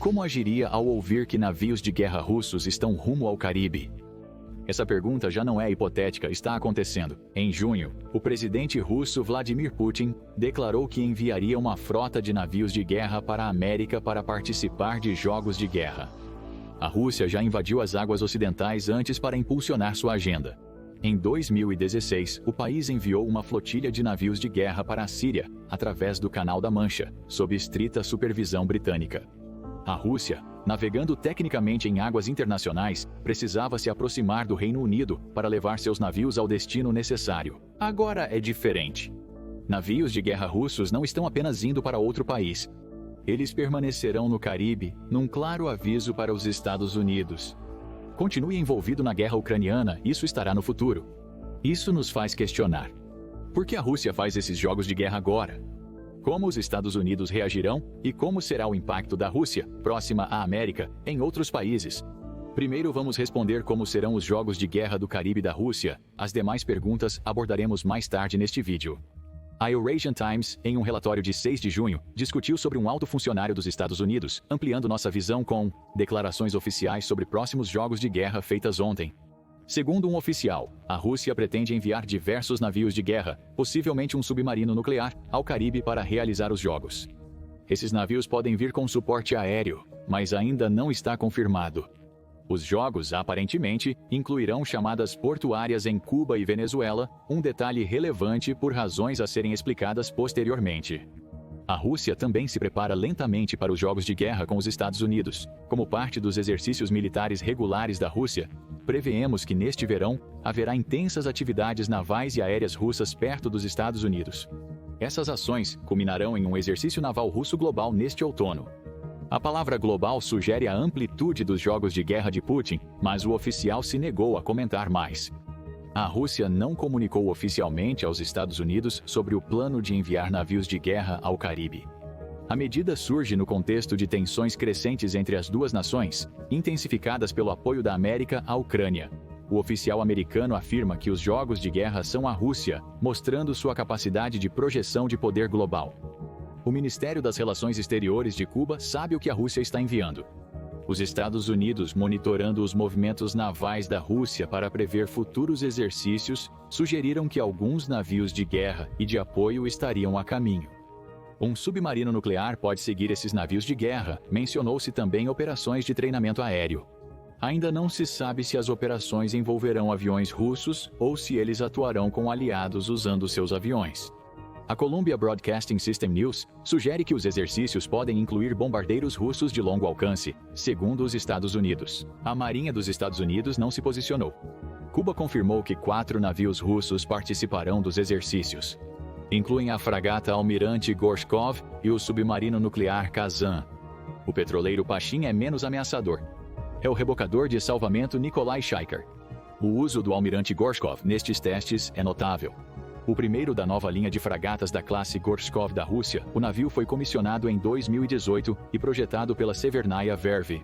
Como agiria ao ouvir que navios de guerra russos estão rumo ao Caribe? Essa pergunta já não é hipotética, está acontecendo. Em junho, o presidente russo Vladimir Putin declarou que enviaria uma frota de navios de guerra para a América para participar de jogos de guerra. A Rússia já invadiu as águas ocidentais antes para impulsionar sua agenda. Em 2016, o país enviou uma flotilha de navios de guerra para a Síria, através do Canal da Mancha, sob estrita supervisão britânica. A Rússia, navegando tecnicamente em águas internacionais, precisava se aproximar do Reino Unido para levar seus navios ao destino necessário. Agora é diferente. Navios de guerra russos não estão apenas indo para outro país. Eles permanecerão no Caribe, num claro aviso para os Estados Unidos. Continue envolvido na guerra ucraniana, isso estará no futuro. Isso nos faz questionar. Por que a Rússia faz esses jogos de guerra agora? Como os Estados Unidos reagirão e como será o impacto da Rússia, próxima à América, em outros países? Primeiro vamos responder como serão os jogos de guerra do Caribe da Rússia. As demais perguntas abordaremos mais tarde neste vídeo. A Eurasian Times, em um relatório de 6 de junho, discutiu sobre um alto funcionário dos Estados Unidos, ampliando nossa visão com declarações oficiais sobre próximos jogos de guerra feitas ontem. Segundo um oficial, a Rússia pretende enviar diversos navios de guerra, possivelmente um submarino nuclear, ao Caribe para realizar os jogos. Esses navios podem vir com suporte aéreo, mas ainda não está confirmado. Os jogos, aparentemente, incluirão chamadas portuárias em Cuba e Venezuela, um detalhe relevante por razões a serem explicadas posteriormente. A Rússia também se prepara lentamente para os jogos de guerra com os Estados Unidos. Como parte dos exercícios militares regulares da Rússia, preveemos que neste verão haverá intensas atividades navais e aéreas russas perto dos Estados Unidos. Essas ações culminarão em um exercício naval russo global neste outono. A palavra global sugere a amplitude dos jogos de guerra de Putin, mas o oficial se negou a comentar mais. A Rússia não comunicou oficialmente aos Estados Unidos sobre o plano de enviar navios de guerra ao Caribe. A medida surge no contexto de tensões crescentes entre as duas nações, intensificadas pelo apoio da América à Ucrânia. O oficial americano afirma que os jogos de guerra são a Rússia, mostrando sua capacidade de projeção de poder global. O Ministério das Relações Exteriores de Cuba sabe o que a Rússia está enviando. Os Estados Unidos, monitorando os movimentos navais da Rússia para prever futuros exercícios, sugeriram que alguns navios de guerra e de apoio estariam a caminho. Um submarino nuclear pode seguir esses navios de guerra, mencionou-se também operações de treinamento aéreo. Ainda não se sabe se as operações envolverão aviões russos ou se eles atuarão com aliados usando seus aviões. A Columbia Broadcasting System News sugere que os exercícios podem incluir bombardeiros russos de longo alcance, segundo os Estados Unidos. A Marinha dos Estados Unidos não se posicionou. Cuba confirmou que 4 navios russos participarão dos exercícios. Incluem a fragata Almirante Gorshkov e o submarino nuclear Kazan. O petroleiro Pachin é menos ameaçador. É o rebocador de salvamento Nikolai Shaiker. O uso do Almirante Gorshkov nestes testes é notável. O primeiro da nova linha de fragatas da classe Gorshkov da Rússia, o navio foi comissionado em 2018 e projetado pela Severnaya Verve.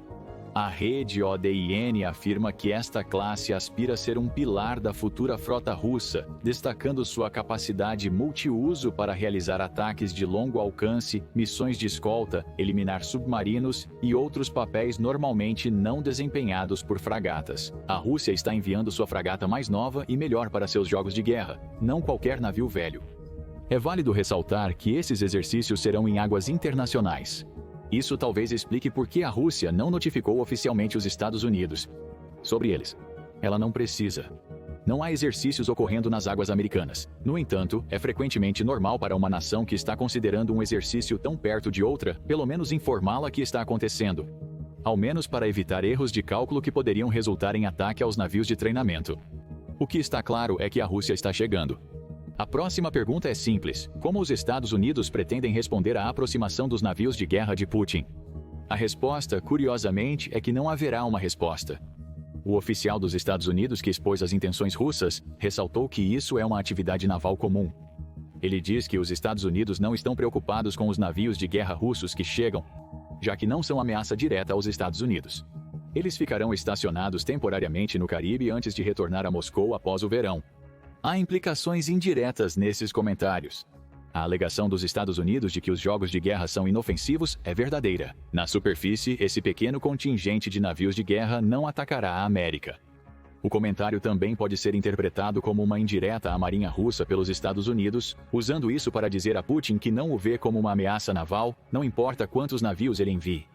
A rede ODIN afirma que esta classe aspira a ser um pilar da futura frota russa, destacando sua capacidade multiuso para realizar ataques de longo alcance, missões de escolta, eliminar submarinos e outros papéis normalmente não desempenhados por fragatas. A Rússia está enviando sua fragata mais nova e melhor para seus jogos de guerra, não qualquer navio velho. É válido ressaltar que esses exercícios serão em águas internacionais. Isso talvez explique por que a Rússia não notificou oficialmente os Estados Unidos sobre eles. Ela não precisa. Não há exercícios ocorrendo nas águas americanas. No entanto, é frequentemente normal para uma nação que está considerando um exercício tão perto de outra, pelo menos informá-la que está acontecendo. Ao menos para evitar erros de cálculo que poderiam resultar em ataque aos navios de treinamento. O que está claro é que a Rússia está chegando. A próxima pergunta é simples: como os Estados Unidos pretendem responder à aproximação dos navios de guerra de Putin? A resposta, curiosamente, é que não haverá uma resposta. O oficial dos Estados Unidos que expôs as intenções russas ressaltou que isso é uma atividade naval comum. Ele diz que os Estados Unidos não estão preocupados com os navios de guerra russos que chegam, já que não são ameaça direta aos Estados Unidos. Eles ficarão estacionados temporariamente no Caribe antes de retornar a Moscou após o verão. Há implicações indiretas nesses comentários. A alegação dos Estados Unidos de que os jogos de guerra são inofensivos é verdadeira. Na superfície, esse pequeno contingente de navios de guerra não atacará a América. O comentário também pode ser interpretado como uma indireta à Marinha Russa pelos Estados Unidos, usando isso para dizer a Putin que não o vê como uma ameaça naval, não importa quantos navios ele envie.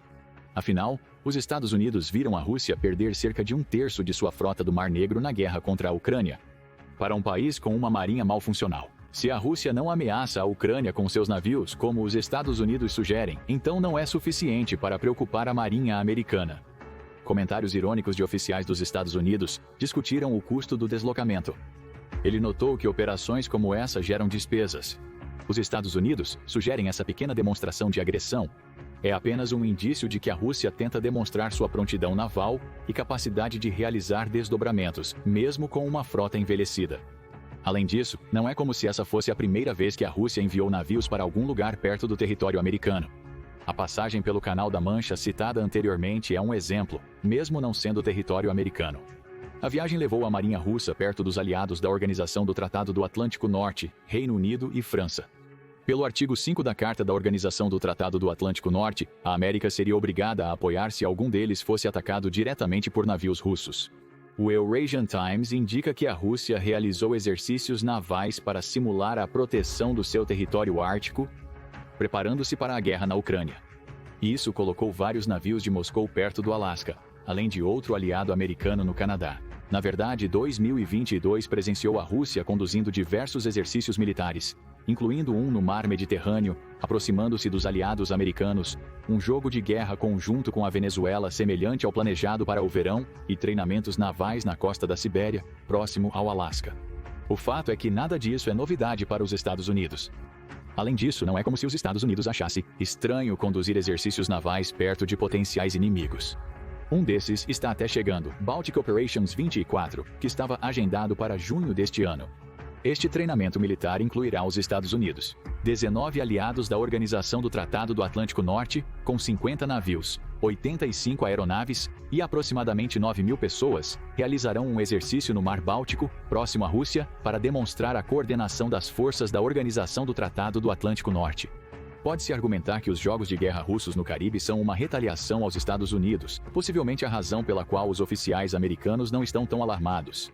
Afinal, os Estados Unidos viram a Rússia perder cerca de 1/3 de sua frota do Mar Negro na guerra contra a Ucrânia. Para um país com uma marinha mal funcional, se a Rússia não ameaça a Ucrânia com seus navios, como os Estados Unidos sugerem, então não é suficiente para preocupar a marinha americana. Comentários irônicos de oficiais dos Estados Unidos discutiram o custo do deslocamento. Ele notou que operações como essa geram despesas. Os Estados Unidos sugerem essa pequena demonstração de agressão é apenas um indício de que a Rússia tenta demonstrar sua prontidão naval e capacidade de realizar desdobramentos, mesmo com uma frota envelhecida. Além disso, não é como se essa fosse a primeira vez que a Rússia enviou navios para algum lugar perto do território americano. A passagem pelo Canal da Mancha citada anteriormente é um exemplo, mesmo não sendo território americano. A viagem levou a Marinha Russa perto dos aliados da Organização do Tratado do Atlântico Norte, Reino Unido e França. Pelo artigo 5 da Carta da Organização do Tratado do Atlântico Norte, a América seria obrigada a apoiar se algum deles fosse atacado diretamente por navios russos. O Eurasian Times indica que a Rússia realizou exercícios navais para simular a proteção do seu território ártico, preparando-se para a guerra na Ucrânia. Isso colocou vários navios de Moscou perto do Alasca, além de outro aliado americano no Canadá. Na verdade, 2022 presenciou a Rússia conduzindo diversos exercícios militares, incluindo um no Mar Mediterrâneo, aproximando-se dos aliados americanos, um jogo de guerra conjunto com a Venezuela semelhante ao planejado para o verão e treinamentos navais na costa da Sibéria, próximo ao Alasca. O fato é que nada disso é novidade para os Estados Unidos. Além disso, não é como se os Estados Unidos achassem estranho conduzir exercícios navais perto de potenciais inimigos. Um desses está até chegando, Baltic Operations 24, que estava agendado para junho deste ano. Este treinamento militar incluirá os Estados Unidos, 19 aliados da Organização do Tratado do Atlântico Norte, com 50 navios, 85 aeronaves e aproximadamente 9.000 pessoas, realizarão um exercício no Mar Báltico, próximo à Rússia, para demonstrar a coordenação das forças da Organização do Tratado do Atlântico Norte. Pode-se argumentar que os jogos de guerra russos no Caribe são uma retaliação aos Estados Unidos, possivelmente a razão pela qual os oficiais americanos não estão tão alarmados.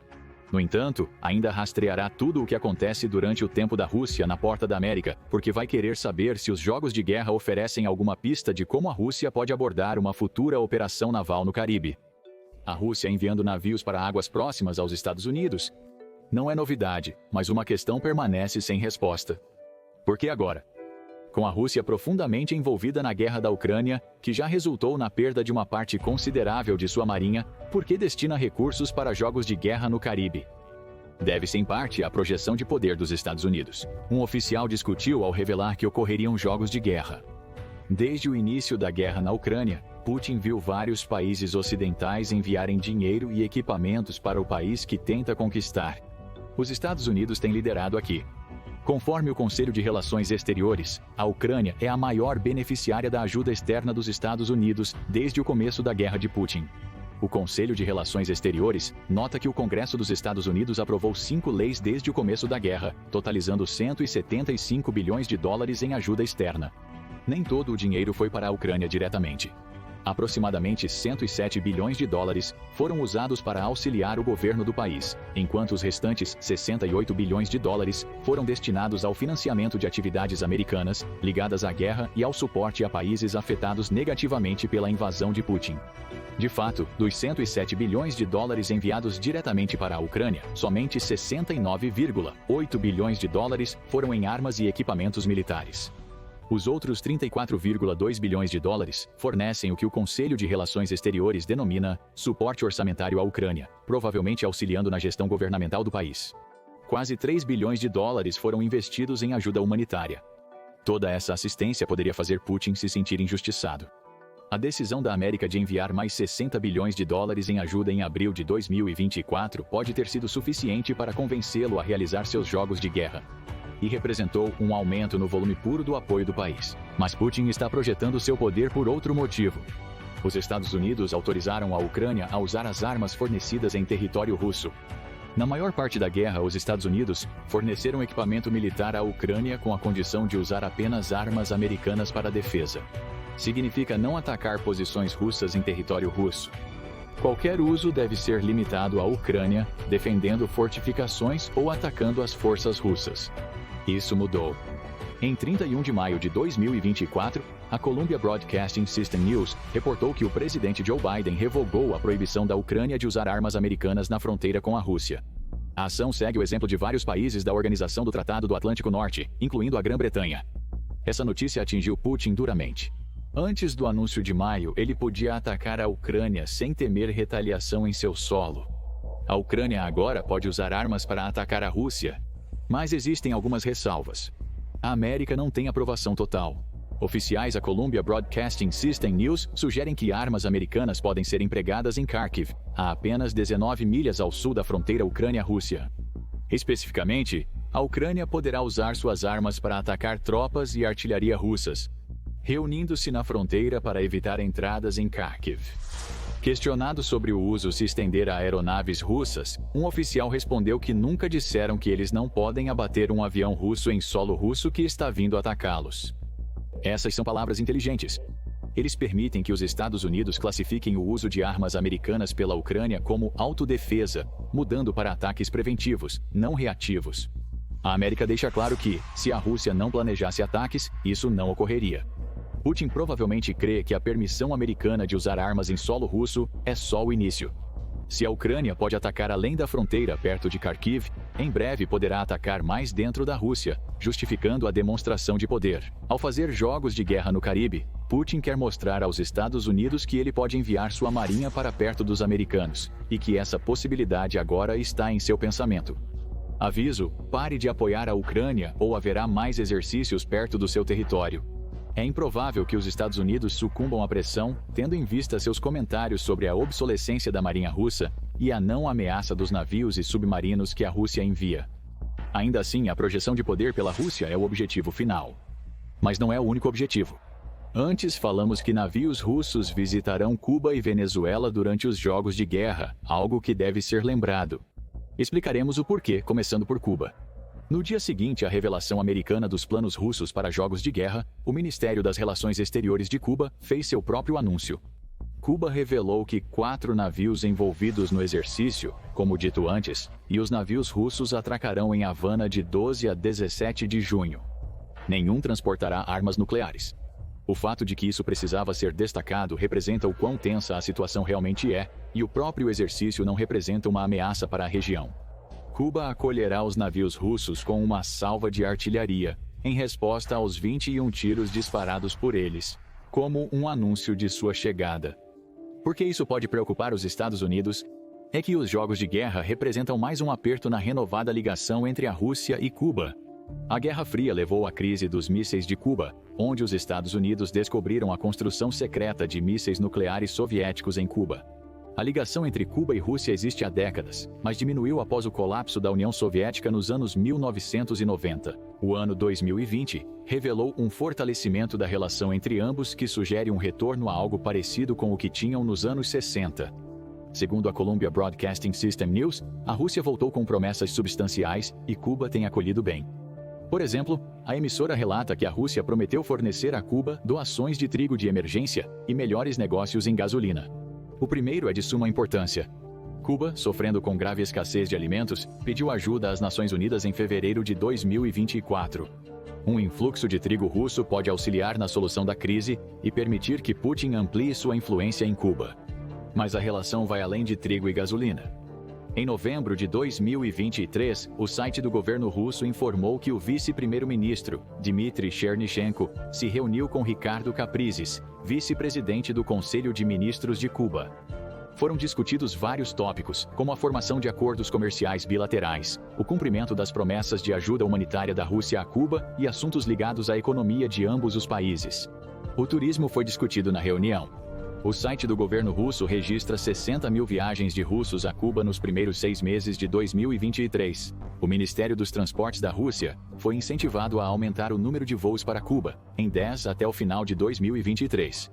No entanto, ainda rastreará tudo o que acontece durante o tempo da Rússia na Porta da América, porque vai querer saber se os jogos de guerra oferecem alguma pista de como a Rússia pode abordar uma futura operação naval no Caribe. A Rússia enviando navios para águas próximas aos Estados Unidos não é novidade, mas uma questão permanece sem resposta. Por que agora? Com a Rússia profundamente envolvida na guerra da Ucrânia, que já resultou na perda de uma parte considerável de sua marinha, por que destina recursos para jogos de guerra no Caribe? Deve-se em parte à projeção de poder dos Estados Unidos. Um oficial discutiu ao revelar que ocorreriam jogos de guerra. Desde o início da guerra na Ucrânia, Putin viu vários países ocidentais enviarem dinheiro e equipamentos para o país que tenta conquistar. Os Estados Unidos têm liderado aqui. Conforme o Conselho de Relações Exteriores, a Ucrânia é a maior beneficiária da ajuda externa dos Estados Unidos desde o começo da guerra de Putin. O Conselho de Relações Exteriores nota que o Congresso dos Estados Unidos aprovou 5 leis desde o começo da guerra, totalizando 175 bilhões de dólares em ajuda externa. Nem todo o dinheiro foi para a Ucrânia diretamente. Aproximadamente 107 bilhões de dólares foram usados para auxiliar o governo do país, enquanto os restantes 68 bilhões de dólares foram destinados ao financiamento de atividades americanas ligadas à guerra e ao suporte a países afetados negativamente pela invasão de Putin. De fato, dos 107 bilhões de dólares enviados diretamente para a Ucrânia, somente 69,8 bilhões de dólares foram em armas e equipamentos militares. Os outros 34,2 bilhões de dólares fornecem o que o Conselho de Relações Exteriores denomina suporte orçamentário à Ucrânia, provavelmente auxiliando na gestão governamental do país. Quase 3 bilhões de dólares foram investidos em ajuda humanitária. Toda essa assistência poderia fazer Putin se sentir injustiçado. A decisão da América de enviar mais 60 bilhões de dólares em ajuda em abril de 2024 pode ter sido suficiente para convencê-lo a realizar seus jogos de guerra. E representou um aumento no volume puro do apoio do país. Mas Putin está projetando seu poder por outro motivo. Os Estados Unidos autorizaram a Ucrânia a usar as armas fornecidas em território russo. Na maior parte da guerra, os Estados Unidos forneceram equipamento militar à Ucrânia com a condição de usar apenas armas americanas para a defesa. Significa não atacar posições russas em território russo. Qualquer uso deve ser limitado à Ucrânia, defendendo fortificações ou atacando as forças russas. Isso mudou. Em 31 de maio de 2024, a Columbia Broadcasting System News reportou que o presidente Joe Biden revogou a proibição da Ucrânia de usar armas americanas na fronteira com a Rússia. A ação segue o exemplo de vários países da Organização do Tratado do Atlântico Norte, incluindo a Grã-Bretanha. Essa notícia atingiu Putin duramente. Antes do anúncio de maio, ele podia atacar a Ucrânia sem temer retaliação em seu solo. A Ucrânia agora pode usar armas para atacar a Rússia. Mas existem algumas ressalvas. A América não tem aprovação total. Oficiais da Columbia Broadcasting System News sugerem que armas americanas podem ser empregadas em Kharkiv, a apenas 19 milhas ao sul da fronteira Ucrânia-Rússia. Especificamente, a Ucrânia poderá usar suas armas para atacar tropas e artilharia russas, reunindo-se na fronteira para evitar entradas em Kharkiv. Questionado sobre o uso se estender a aeronaves russas, um oficial respondeu que nunca disseram que eles não podem abater um avião russo em solo russo que está vindo atacá-los. Essas são palavras inteligentes. Eles permitem que os Estados Unidos classifiquem o uso de armas americanas pela Ucrânia como autodefesa, mudando para ataques preventivos, não reativos. A América deixa claro que, se a Rússia não planejasse ataques, isso não ocorreria. Putin provavelmente crê que a permissão americana de usar armas em solo russo é só o início. Se a Ucrânia pode atacar além da fronteira perto de Kharkiv, em breve poderá atacar mais dentro da Rússia, justificando a demonstração de poder. Ao fazer jogos de guerra no Caribe, Putin quer mostrar aos Estados Unidos que ele pode enviar sua marinha para perto dos americanos, e que essa possibilidade agora está em seu pensamento. Aviso: pare de apoiar a Ucrânia ou haverá mais exercícios perto do seu território. É improvável que os Estados Unidos sucumbam à pressão, tendo em vista seus comentários sobre a obsolescência da marinha russa e a não ameaça dos navios e submarinos que a Rússia envia. Ainda assim, a projeção de poder pela Rússia é o objetivo final. Mas não é o único objetivo. Antes falamos que navios russos visitarão Cuba e Venezuela durante os jogos de guerra, algo que deve ser lembrado. Explicaremos o porquê, começando por Cuba. No dia seguinte à revelação americana dos planos russos para jogos de guerra, o Ministério das Relações Exteriores de Cuba fez seu próprio anúncio. Cuba revelou que 4 navios envolvidos no exercício, como dito antes, e os navios russos atracarão em Havana de 12 a 17 de junho. Nenhum transportará armas nucleares. O fato de que isso precisava ser destacado representa o quão tensa a situação realmente é, e o próprio exercício não representa uma ameaça para a região. Cuba acolherá os navios russos com uma salva de artilharia, em resposta aos 21 tiros disparados por eles, como um anúncio de sua chegada. Por que isso pode preocupar os Estados Unidos? É que os jogos de guerra representam mais um aperto na renovada ligação entre a Rússia e Cuba. A Guerra Fria levou à crise dos mísseis de Cuba, onde os Estados Unidos descobriram a construção secreta de mísseis nucleares soviéticos em Cuba. A ligação entre Cuba e Rússia existe há décadas, mas diminuiu após o colapso da União Soviética nos anos 1990. O ano 2020 revelou um fortalecimento da relação entre ambos que sugere um retorno a algo parecido com o que tinham nos anos 60. Segundo a Columbia Broadcasting System News, a Rússia voltou com promessas substanciais e Cuba tem acolhido bem. Por exemplo, a emissora relata que a Rússia prometeu fornecer a Cuba doações de trigo de emergência e melhores negócios em gasolina. O primeiro é de suma importância. Cuba, sofrendo com grave escassez de alimentos, pediu ajuda às Nações Unidas em fevereiro de 2024. Um influxo de trigo russo pode auxiliar na solução da crise e permitir que Putin amplie sua influência em Cuba. Mas a relação vai além de trigo e gasolina. Em novembro de 2023, o site do governo russo informou que o vice-primeiro-ministro, Dmitry Chernyshenko, se reuniu com Ricardo Capriles, vice-presidente do Conselho de Ministros de Cuba. Foram discutidos vários tópicos, como a formação de acordos comerciais bilaterais, o cumprimento das promessas de ajuda humanitária da Rússia a Cuba e assuntos ligados à economia de ambos os países. O turismo foi discutido na reunião. O site do governo russo registra 60 mil viagens de russos a Cuba nos primeiros 6 meses de 2023. O Ministério dos Transportes da Rússia foi incentivado a aumentar o número de voos para Cuba, em 10 até o final de 2023.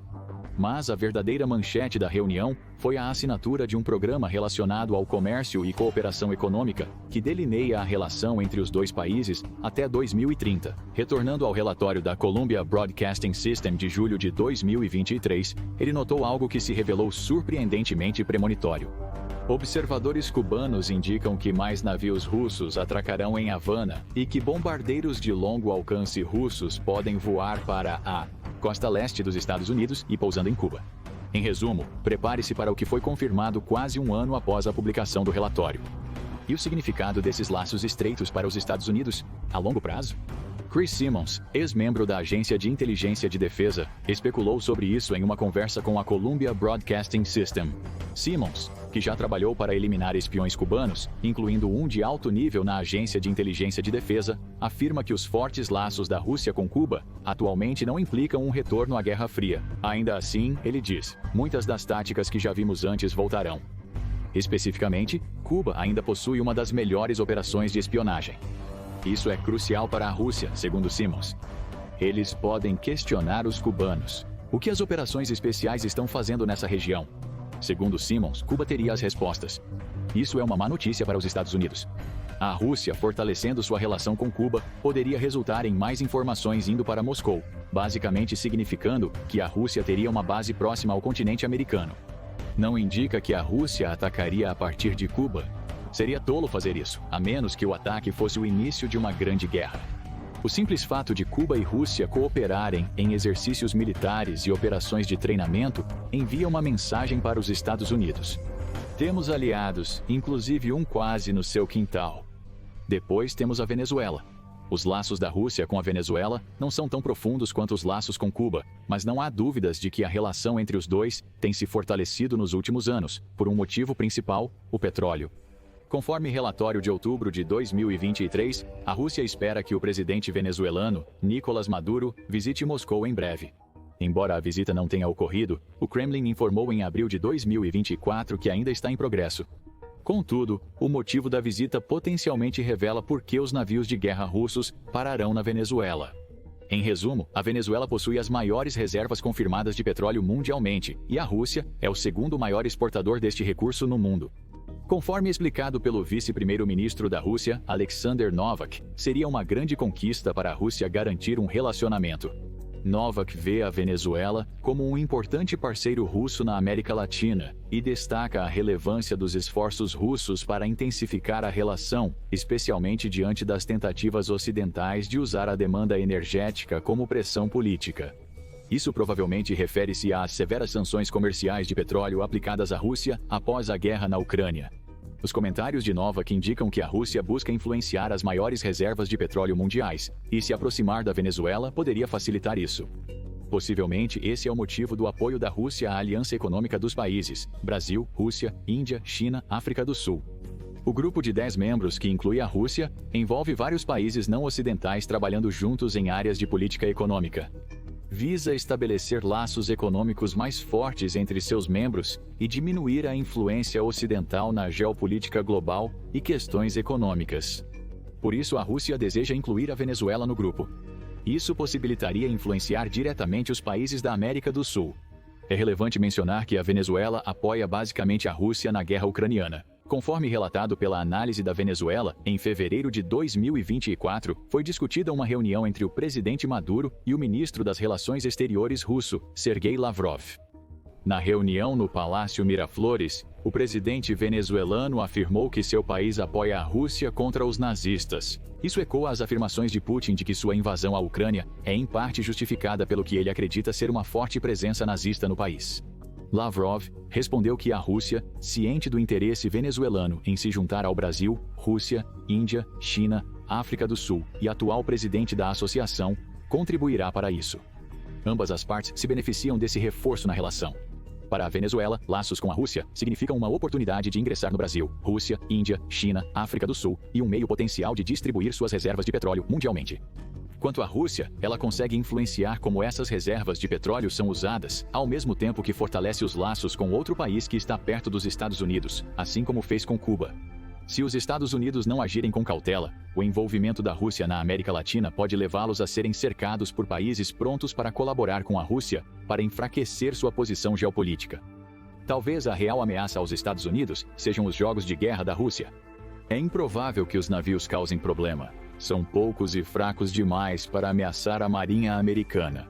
Mas a verdadeira manchete da reunião foi a assinatura de um programa relacionado ao comércio e cooperação econômica, que delineia a relação entre os dois países até 2030. Retornando ao relatório da Columbia Broadcasting System de julho de 2023, ele notou algo que se revelou surpreendentemente premonitório. Observadores cubanos indicam que mais navios russos atracarão em Havana e que bombardeiros de longo alcance russos podem voar para a costa leste dos Estados Unidos e pousando em Cuba. Em resumo, prepare-se para o que foi confirmado quase um ano após a publicação do relatório. E o significado desses laços estreitos para os Estados Unidos a longo prazo? Chris Simmons, ex-membro da Agência de Inteligência de Defesa, especulou sobre isso em uma conversa com a Columbia Broadcasting System. Simmons, que já trabalhou para eliminar espiões cubanos, incluindo um de alto nível na Agência de Inteligência de Defesa, afirma que os fortes laços da Rússia com Cuba atualmente não implicam um retorno à Guerra Fria. Ainda assim, ele diz, muitas das táticas que já vimos antes voltarão. Especificamente, Cuba ainda possui uma das melhores operações de espionagem. Isso é crucial para a Rússia, segundo Simmons. Eles podem questionar os cubanos. O que as operações especiais estão fazendo nessa região? Segundo Simmons, Cuba teria as respostas. Isso é uma má notícia para os Estados Unidos. A Rússia, fortalecendo sua relação com Cuba, poderia resultar em mais informações indo para Moscou, basicamente significando que a Rússia teria uma base próxima ao continente americano. Não indica que a Rússia atacaria a partir de Cuba. Seria tolo fazer isso, a menos que o ataque fosse o início de uma grande guerra. O simples fato de Cuba e Rússia cooperarem em exercícios militares e operações de treinamento envia uma mensagem para os Estados Unidos. Temos aliados, inclusive um quase no seu quintal. Depois temos a Venezuela. Os laços da Rússia com a Venezuela não são tão profundos quanto os laços com Cuba, mas não há dúvidas de que a relação entre os dois tem se fortalecido nos últimos anos, por um motivo principal, o petróleo. Conforme relatório de outubro de 2023, a Rússia espera que o presidente venezuelano, Nicolás Maduro, visite Moscou em breve. Embora a visita não tenha ocorrido, o Kremlin informou em abril de 2024 que ainda está em progresso. Contudo, o motivo da visita potencialmente revela por que os navios de guerra russos pararão na Venezuela. Em resumo, a Venezuela possui as maiores reservas confirmadas de petróleo mundialmente, e a Rússia é o segundo maior exportador deste recurso no mundo. Conforme explicado pelo vice-primeiro-ministro da Rússia, Alexander Novak, seria uma grande conquista para a Rússia garantir um relacionamento. Novak vê a Venezuela como um importante parceiro russo na América Latina e destaca a relevância dos esforços russos para intensificar a relação, especialmente diante das tentativas ocidentais de usar a demanda energética como pressão política. Isso provavelmente refere-se às severas sanções comerciais de petróleo aplicadas à Rússia após a guerra na Ucrânia. Os comentários de Novak indicam que a Rússia busca influenciar as maiores reservas de petróleo mundiais, e se aproximar da Venezuela poderia facilitar isso. Possivelmente, esse é o motivo do apoio da Rússia à Aliança Econômica dos Países, Brasil, Rússia, Índia, China, África do Sul. O grupo de 10 membros, que inclui a Rússia, envolve vários países não ocidentais trabalhando juntos em áreas de política econômica. Visa estabelecer laços econômicos mais fortes entre seus membros e diminuir a influência ocidental na geopolítica global e questões econômicas. Por isso, a Rússia deseja incluir a Venezuela no grupo. Isso possibilitaria influenciar diretamente os países da América do Sul. É relevante mencionar que a Venezuela apoia basicamente a Rússia na guerra ucraniana. Conforme relatado pela Análise da Venezuela, em fevereiro de 2024, foi discutida uma reunião entre o presidente Maduro e o ministro das Relações Exteriores russo, Sergei Lavrov. Na reunião no Palácio Miraflores, o presidente venezuelano afirmou que seu país apoia a Rússia contra os nazistas. Isso ecoa as afirmações de Putin de que sua invasão à Ucrânia é em parte justificada pelo que ele acredita ser uma forte presença nazista no país. Lavrov respondeu que a Rússia, ciente do interesse venezuelano em se juntar ao Brasil, Rússia, Índia, China, África do Sul e atual presidente da associação, contribuirá para isso. Ambas as partes se beneficiam desse reforço na relação. Para a Venezuela, laços com a Rússia significam uma oportunidade de ingressar no Brasil, Rússia, Índia, China, África do Sul e um meio potencial de distribuir suas reservas de petróleo mundialmente. Quanto à Rússia, ela consegue influenciar como essas reservas de petróleo são usadas, ao mesmo tempo que fortalece os laços com outro país que está perto dos Estados Unidos, assim como fez com Cuba. Se os Estados Unidos não agirem com cautela, o envolvimento da Rússia na América Latina pode levá-los a serem cercados por países prontos para colaborar com a Rússia para enfraquecer sua posição geopolítica. Talvez a real ameaça aos Estados Unidos sejam os jogos de guerra da Rússia. É improvável que os navios causem problema. São poucos e fracos demais para ameaçar a marinha americana.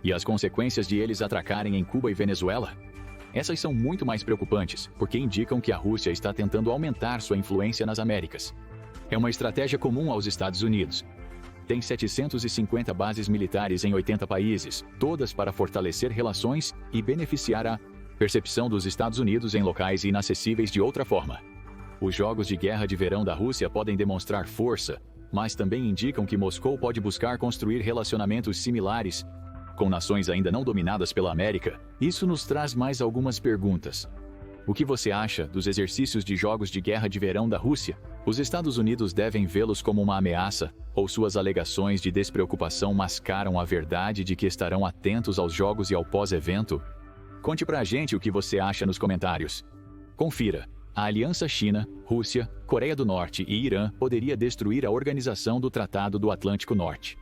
E as consequências de eles atracarem em Cuba e Venezuela? Essas são muito mais preocupantes, porque indicam que a Rússia está tentando aumentar sua influência nas Américas. É uma estratégia comum aos Estados Unidos. Tem 750 bases militares em 80 países, todas para fortalecer relações e beneficiar a percepção dos Estados Unidos em locais inacessíveis de outra forma. Os jogos de guerra de verão da Rússia podem demonstrar força, mas também indicam que Moscou pode buscar construir relacionamentos similares com nações ainda não dominadas pela América. Isso nos traz mais algumas perguntas. O que você acha dos exercícios de jogos de guerra de verão da Rússia? Os Estados Unidos devem vê-los como uma ameaça, ou suas alegações de despreocupação mascaram a verdade de que estarão atentos aos jogos e ao pós-evento? Conte pra gente o que você acha nos comentários. Confira. A aliança China, Rússia, Coreia do Norte e Irã poderia destruir a Organização do Tratado do Atlântico Norte.